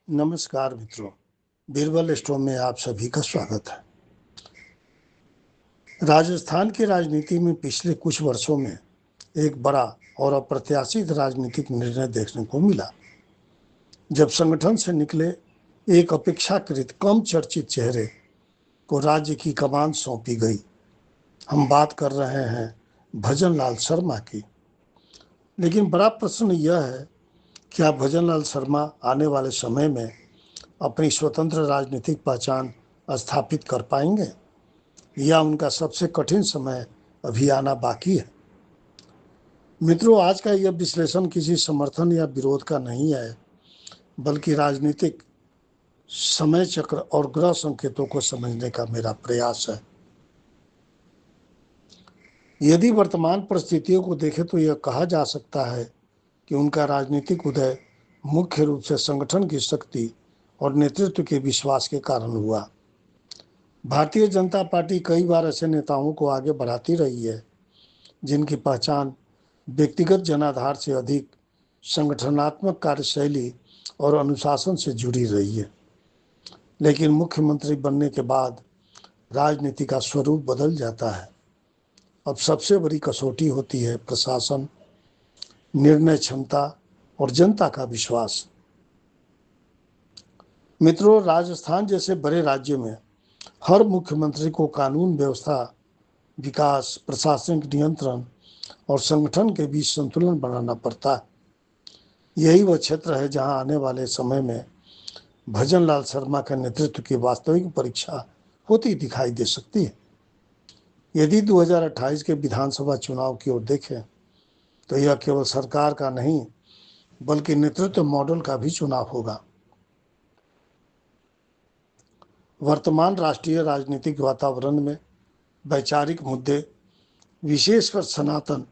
नमस्कार मित्रों, बीरबल स्टोम में आप सभी का स्वागत है। राजस्थान की राजनीति में पिछले कुछ वर्षों में एक बड़ा और अप्रत्याशित राजनीतिक निर्णय देखने को मिला, जब संगठन से निकले एक अपेक्षाकृत कम चर्चित चेहरे को राज्य की कमान सौंपी गई। हम बात कर रहे हैं भजन लाल शर्मा की। लेकिन बड़ा प्रश्न यह है, क्या भजन लाल शर्मा आने वाले समय में अपनी स्वतंत्र राजनीतिक पहचान स्थापित कर पाएंगे, या उनका सबसे कठिन समय अभी आना बाकी है? मित्रों, आज का यह विश्लेषण किसी समर्थन या विरोध का नहीं है, बल्कि राजनीतिक समय चक्र और ग्रह संकेतों को समझने का मेरा प्रयास है। यदि वर्तमान परिस्थितियों को देखें तो यह कहा जा सकता है कि उनका राजनीतिक उदय मुख्य रूप से संगठन की शक्ति और नेतृत्व के विश्वास के कारण हुआ। भारतीय जनता पार्टी कई बार ऐसे नेताओं को आगे बढ़ाती रही है जिनकी पहचान व्यक्तिगत जनाधार से अधिक संगठनात्मक कार्यशैली और अनुशासन से जुड़ी रही है। लेकिन मुख्यमंत्री बनने के बाद राजनीति का स्वरूप बदल जाता है। अब सबसे बड़ी कसौटी होती है प्रशासन, निर्णय क्षमता और जनता का विश्वास। मित्रों, राजस्थान जैसे बड़े राज्य में हर मुख्यमंत्री को कानून व्यवस्था, विकास, प्रशासनिक नियंत्रण और संगठन के बीच संतुलन बनाना पड़ता है। यही वह क्षेत्र है जहां आने वाले समय में भजन लाल शर्मा के नेतृत्व की वास्तविक परीक्षा होती दिखाई दे सकती है। यदि 2028 के विधानसभा चुनाव की ओर देखें तो यह केवल सरकार का नहीं, बल्कि नेतृत्व मॉडल का भी चुनाव होगा। वर्तमान राष्ट्रीय राजनीतिक वातावरण में वैचारिक मुद्दे, विशेषकर सनातन,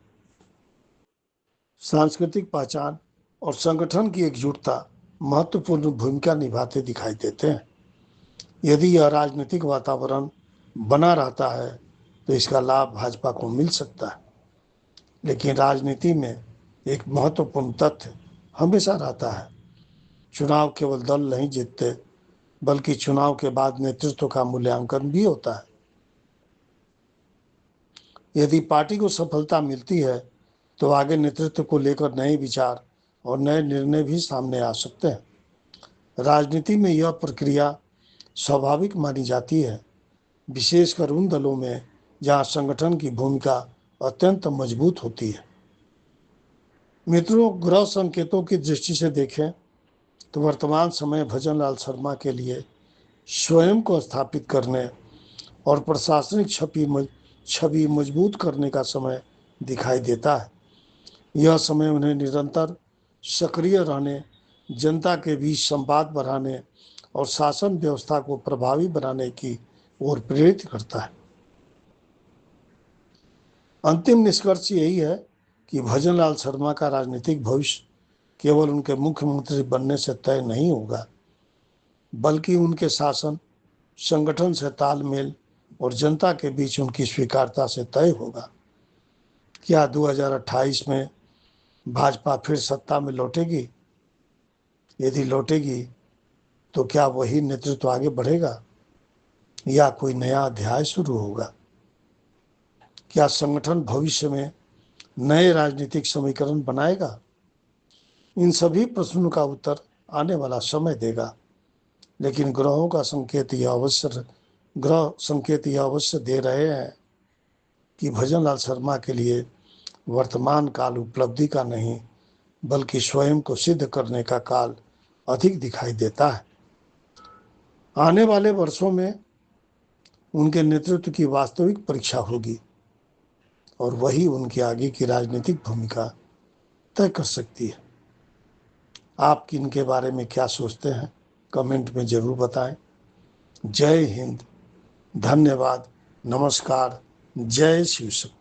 सांस्कृतिक पहचान और संगठन की एकजुटता महत्वपूर्ण भूमिका निभाते दिखाई देते हैं। यदि यह राजनीतिक वातावरण बना रहता है तो इसका लाभ भाजपा को मिल सकता है। लेकिन राजनीति में एक महत्वपूर्ण तथ्य हमेशा रहता है, चुनाव केवल दल नहीं जीतते, बल्कि चुनाव के बाद नेतृत्व का मूल्यांकन भी होता है। यदि पार्टी को सफलता मिलती है तो आगे नेतृत्व को लेकर नए विचार और नए निर्णय भी सामने आ सकते हैं। राजनीति में यह प्रक्रिया स्वाभाविक मानी जाती है, विशेषकर उन दलों में जहां संगठन की भूमिका अत्यंत मजबूत होती है। मित्रों, ग्रह संकेतों की दृष्टि से देखें तो वर्तमान समय भजन लाल शर्मा के लिए स्वयं को स्थापित करने और प्रशासनिक छवि मजबूत करने का समय दिखाई देता है। यह समय उन्हें निरंतर सक्रिय रहने, जनता के बीच संवाद बढ़ाने और शासन व्यवस्था को प्रभावी बनाने की ओर प्रेरित करता है। अंतिम निष्कर्ष यही है कि भजन लाल शर्मा का राजनीतिक भविष्य केवल उनके मुख्यमंत्री बनने से तय नहीं होगा, बल्कि उनके शासन, संगठन से तालमेल और जनता के बीच उनकी स्वीकार्यता से तय होगा। क्या 2028 में भाजपा फिर सत्ता में लौटेगी? यदि लौटेगी तो क्या वही नेतृत्व आगे बढ़ेगा, या कोई नया अध्याय शुरू होगा? क्या संगठन भविष्य में नए राजनीतिक समीकरण बनाएगा? इन सभी प्रश्नों का उत्तर आने वाला समय देगा। लेकिन ग्रह संकेत यह अवश्य दे रहे हैं कि भजन लाल शर्मा के लिए वर्तमान काल उपलब्धि का नहीं, बल्कि स्वयं को सिद्ध करने का काल अधिक दिखाई देता है। आने वाले वर्षों में उनके नेतृत्व की वास्तविक परीक्षा होगी, और वही उनकी आगे की राजनीतिक भूमिका तय कर सकती है। आप इनके बारे में क्या सोचते हैं, कमेंट में जरूर बताएं। जय हिंद, धन्यवाद, नमस्कार, जय शिव शक्ति।